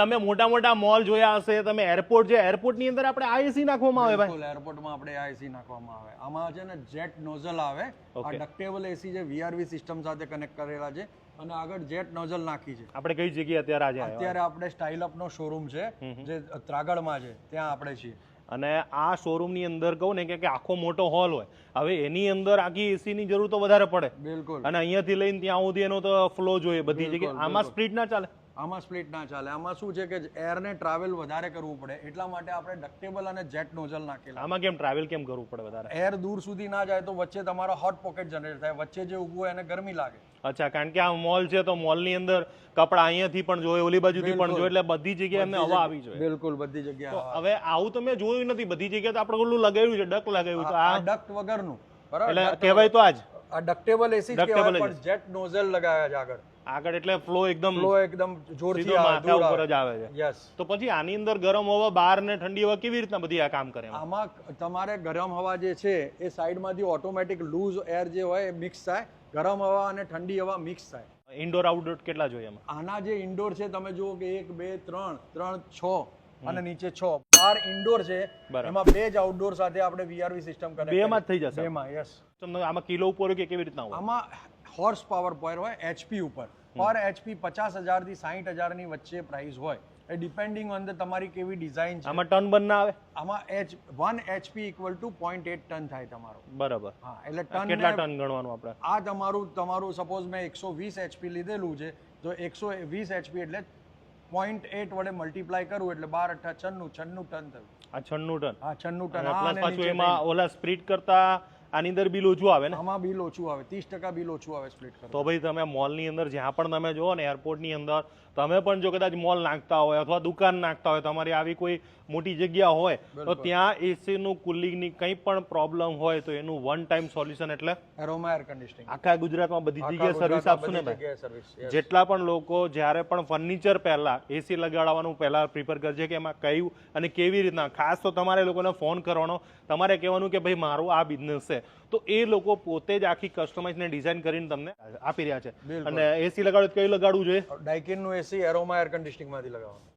તમે મોટા મોટા મોલ જોયા હશે, તમે એરપોર્ટ છે, એરપોર્ટ ની અંદર આપણે આ એસી નાખવામાં આવે ભાઈ? બિલકુલ, એરપોર્ટમાં આપણે આ એસી નાખવામાં આવે. આમાં છે ને જેટ નોઝલ આવે. આ ડક્ટેબલ એસી છે, વીઆરવી સિસ્ટમ સાથે કનેક્ટ કરેલા છે અને આગળ જેટ નોઝલ નાખી છે. આપણે કઈ જગ્યાએ અત્યારે આજે અત્યારે આપણે સ્ટાઇલ અપ નો શોરૂમ છે જે ત્રાગડમાં છે, ત્યાં આપણે છીએ. અને આ શોરૂમ ની અંદર કહું ને કે આખો મોટો હોલ હોય, હવે એની અંદર આખી એસી ની જરૂર તો વધારે પડે. બિલકુલ. અને અહીંયાથી લઈને ત્યાં સુધી એનો તો ફ્લો જોઈએ બધી જગ્યાએ. આમાં સ્પ્લિટ ના ચાલે? આમાં સ્પ્લિટ ના ચાલે. આમાં શું છે કે એરને ટ્રાવેલ વધારે કરવું પડે, એટલા માટે આપણે ડક્ટેબલ અને જેટ નોઝલ નાખેલા. આમાં કેમ ટ્રાવેલ કેમ કરવું પડે વધારે? એર દૂર સુધી ના જાય તો વચ્ચે તમારો હોટ પોકેટ જનરેટ થાય, વચ્ચે જે ઊભું હોય એને ગરમી લાગે. અચ્છા, કારણ કે આ મોલ છે તો મોલ ની અંદર કપડા અહીંયાથી પણ જોઈએ, ઓલી બાજુથી પણ જોઈએ, એટલે બધી જગ્યાએ એમને હવા આવી જોઈએ. બિલકુલ, બધી જગ્યાએ. હવે આવું તો મેં જોયું નથી, બધી જગ્યાએ તો આપણે ઓલું લગાવ્યું છે, ડક લગાવ્યું છે. આ ડક્ટ વગરનું, બરાબર, એટલે કહેવાય તો આજ આ ડક્ટેબલ એસી કહેવાય, પણ જેટ નોઝલ લગાવ્યા છે આગળ. આગળ એટલે ફ્લો એકદમ જોરથી માથા ઉપર જ આવે છે. યસ. તો પછી આની અંદર ગરમ હવા, બહાર ને ઠંડી હવા કેવી રીતના બધી આ કામ કરે? આમાં તમારે ગરમ હવા જે છે એ સાઈડમાંથી ઓટોમેટિક લૂઝ એર જે હોય એ મિક્સ થાય, ગરમ હવા અને ઠંડી હવા મિક્સ થાય. ઇન્ડોર આઉટડોર કેટલા જોઈએ એમાં? આના જે ઇન્ડોર છે તમે જુઓ કે 1 2 3 3 6 અને નીચે 6. બાર ઇન્ડોર છે, એમાં 2 જ આઉટડોર સાથે આપણે વીઆરવી સિસ્ટમ કનેક્ટ. બેમાં જ થઈ જશે? બેમાં, યસ. આમાં કિલો ઉપર કે કેવી રીતના હોય? આમાં હોર્સ પાવર પર હોય, એચપી ઉપર. પર એચપી 50,000 થી 60,000 ની વચ્ચે પ્રાઇસ હોય. એ ડિપેન્ડિંગ ઓન ધ તમારી કેવી ડિઝાઇન છે. આમાં ટન બન ના આવે? આમાં 1 HP = 0.8 ટન થાય તમારો. બરાબર. હા, એટલે ટન કેટલા ટન ગણવાનું આપણે? આ તમારું સપોઝ મેં 120 HP લીધેલું છે, તો 120 HP એટલે 0.8 વડે મલ્ટીપ્લાય કરું એટલે 12 × 96 ટન થયું. આ 96 ટન? હા, 96 ટન. પ્લસ પાછું એમાં ઓલા સ્પ્લિટ કરતા આની અંદર બિલ ઓછું આવે ને? આમાં બિલ ઓછું આવે, 30% બિલ ઓછું આવે સ્પ્લિટ કરતા. તો ભાઈ તમે મોલની અંદર જ્યાં પણ તમે જુઓ ને, એરપોર્ટની અંદર તમે પણ જો કદાચ મોલ નાખતા હોય અથવા દુકાન નાખતા હોય, તમારી આવી કોઈ મોટી જગ્યા હોય, તો ત્યાં એસી નું કુલિંગની કંઈ પણ પ્રોબ્લેમ હોય તો એનું વન ટાઈમ સોલ્યુશન એટલે એરોમા એર કન્ડિશનિંગ. આખા ગુજરાતમાં બધી જગ્યાએ સર્વિસ આપશું ને ભાઈ? જેટલા પણ લોકો જ્યારે પણ ફર્નિચર પહેલા એસી લગાડવાનું પહેલા પ્રિફર કરશે કે એમાં કયું અને કેવી રીતના, ખાસ તો તમારે લોકોને ફોન કરવાનો, તમારે કહેવાનું કે ભાઈ મારું આ બિઝનેસ છે, તો એ લોકો પોતે જ આખી કસ્ટમાઇઝ ને ડિઝાઇન કરીને તમને આપી રહ્યા છે. અને એસી લગાડવું કયું લગાડવું જોઈએ? ડાઇકિન નું એસી એરોમા એર કન્ડિશનિંગ માંથી લગાવવાનું.